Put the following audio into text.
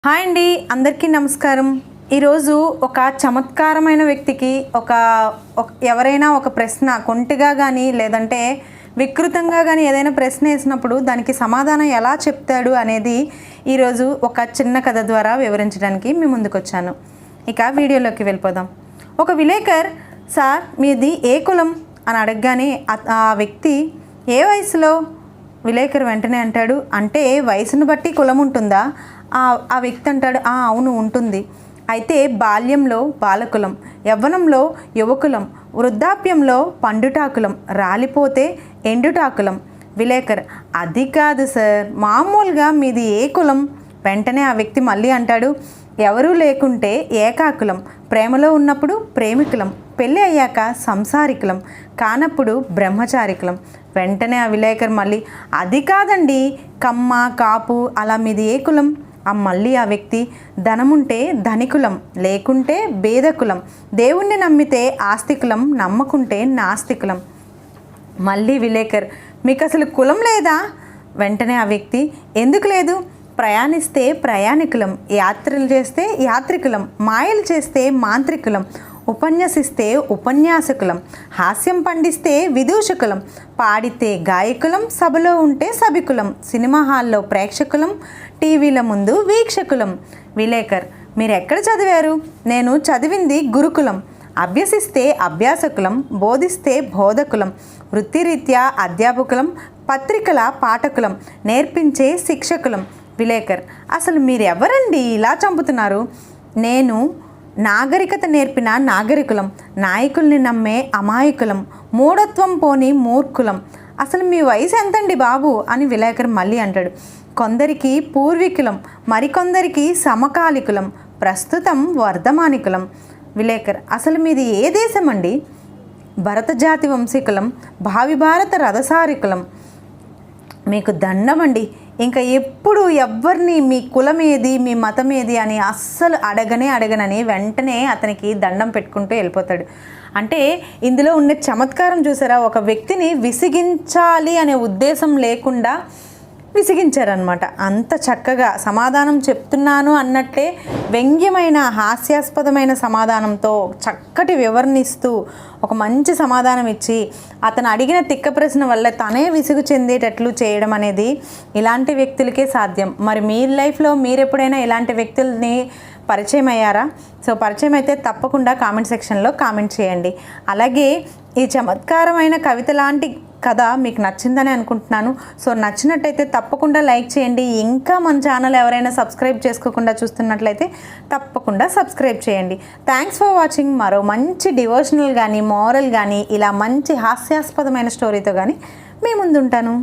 Hi అండి, అందరికీ నమస్కారం. ఈరోజు ఒక చమత్కారమైన వ్యక్తికి ఎవరైనా ఒక ప్రశ్న కొంటిగా కానీ లేదంటే వికృతంగా కానీ ఏదైనా ప్రశ్న వేసినప్పుడు దానికి సమాధానం ఎలా చెప్తాడు అనేది ఈరోజు ఒక చిన్న కథ ద్వారా వివరించడానికి మీ ముందుకు వచ్చాను. ఇక వీడియోలోకి వెళ్ళిపోదాం. ఒక విలేకర్, సార్ మీది ఏ కులం అని అడగగానే ఆ వ్యక్తి ఏ వయసులో? విలేకరు వెంటనే అంటాడు, అంటే వయసును బట్టి కులం ఉంటుందా? ఆ వ్యక్తి అంటాడు, అవును ఉంటుంది. అయితే బాల్యంలో బాలకులం, యవ్వనంలో యువకులం, వృద్ధాప్యంలో పండుటాకులం, రాలిపోతే ఎండుటాకులం. విలేకర్, అది కాదు సార్, మామూలుగా మీది ఏ కులం? వెంటనే ఆ వ్యక్తి మళ్ళీ అంటాడు, ఎవరూ లేకుంటే ఏకాకులం, ప్రేమలో ఉన్నప్పుడు ప్రేమికులం, పెళ్ళి అయ్యాక సంసారికులం, కానప్పుడు బ్రహ్మచారికులం. వెంటనే ఆ విలేకర్ మళ్ళీ, అది కాదండి, కమ్మ కాపు, అలా మీది ఏ కులం? మళ్ళీ ఆ వ్యక్తి, ధనముంటే ధనికులం, లేకుంటే బేదకులం, దేవుణ్ణి నమ్మితే ఆస్తికులం, నమ్మకుంటే నాస్తికులం. మళ్ళీ విలేకర్, మీకు అసలు కులం లేదా? వెంటనే ఆ వ్యక్తి, ఎందుకు లేదు? ప్రయాణిస్తే ప్రయాణికులం, యాత్రలు చేస్తే యాత్రికులం, మాయలు చేస్తే మాంత్రికులం, ఉపన్యసిస్తే ఉపన్యాసకులం, హాస్యం పండిస్తే విదూషకులం, పాడితే గాయకులం, సభలో ఉంటే సభికులం, సినిమా హాల్లో ప్రేక్షకులం, టీవీల ముందు వీక్షకులం. విలేకర్, మీరు ఎక్కడ చదివారు? నేను చదివింది గురుకులం, అభ్యసిస్తే అభ్యాసకులం, బోధిస్తే బోధకులం, వృత్తిరీత్యా అధ్యాపకులం, పత్రికల పాఠకులం, నేర్పించే శిక్షకులం. విలేకర్, అసలు మీరెవరండి ఇలా చంపుతున్నారు? నేను నాగరికత నేర్పిన నాగరికులం, నాయకుల్ని నమ్మే అమాయకులం, మూఢత్వం పోని మూర్ఖులం. అసలు మీ వయసు ఎంతండి బాబు అని విలేకర్ మళ్ళీ అంటాడు. కొందరికి పూర్వీకులం, మరికొందరికి సమకాలికులం, ప్రస్తుతం వర్ధమానికులం. విలేకర్, అసలు మీది ఏ దేశం అండి? భరత జాతి వంశీకులం, భావి భారత రథసారికులం. మీకు దండమండి, ఇంకా ఎప్పుడు ఎవ్వరిని మీ కులం ఏది, మీ మతం ఏది అని అస్సలు అడగనని వెంటనే అతనికి దండం పెట్టుకుంటూ వెళ్ళిపోతాడు. అంటే ఇందులో ఉండే చమత్కారం చూసారా? ఒక వ్యక్తిని విసిగించాలి అనే ఉద్దేశం లేకుండా విసిగించారనమాట. అంత చక్కగా సమాధానం చెప్తున్నాను అన్నట్లే వ్యంగ్యమైన హాస్యాస్పదమైన సమాధానంతో చక్కటి వివరణిస్తూ ఒక మంచి సమాధానం ఇచ్చి అతను అడిగిన తిక్క ప్రశ్న వల్ల తనే విసుగు చెందేటట్లు చేయడం అనేది ఇలాంటి వ్యక్తులకే సాధ్యం. మరి మీ లైఫ్లో మీరు ఎప్పుడైనా ఇలాంటి వ్యక్తుల్ని పరిచయం అయ్యారా? సో పరిచయం అయితే తప్పకుండా కామెంట్ సెక్షన్లో కామెంట్ చేయండి. అలాగే ఈ చమత్కారమైన కవిత లాంటి కథ మీకు నచ్చిందని అనుకుంటున్నాను. సో నచ్చినట్టయితే తప్పకుండా లైక్ చేయండి. ఇంకా మన ఛానల్ ఎవరైనా సబ్స్క్రైబ్ చేసుకోకుండా చూస్తున్నట్లయితే తప్పకుండా సబ్స్క్రైబ్ చేయండి. Thanks for watching. మరో మంచి డివోషనల్ కానీ మోరల్ కానీ ఇలా మంచి హాస్యాస్పదమైన స్టోరీతో కానీ మీ ముందుంటాను.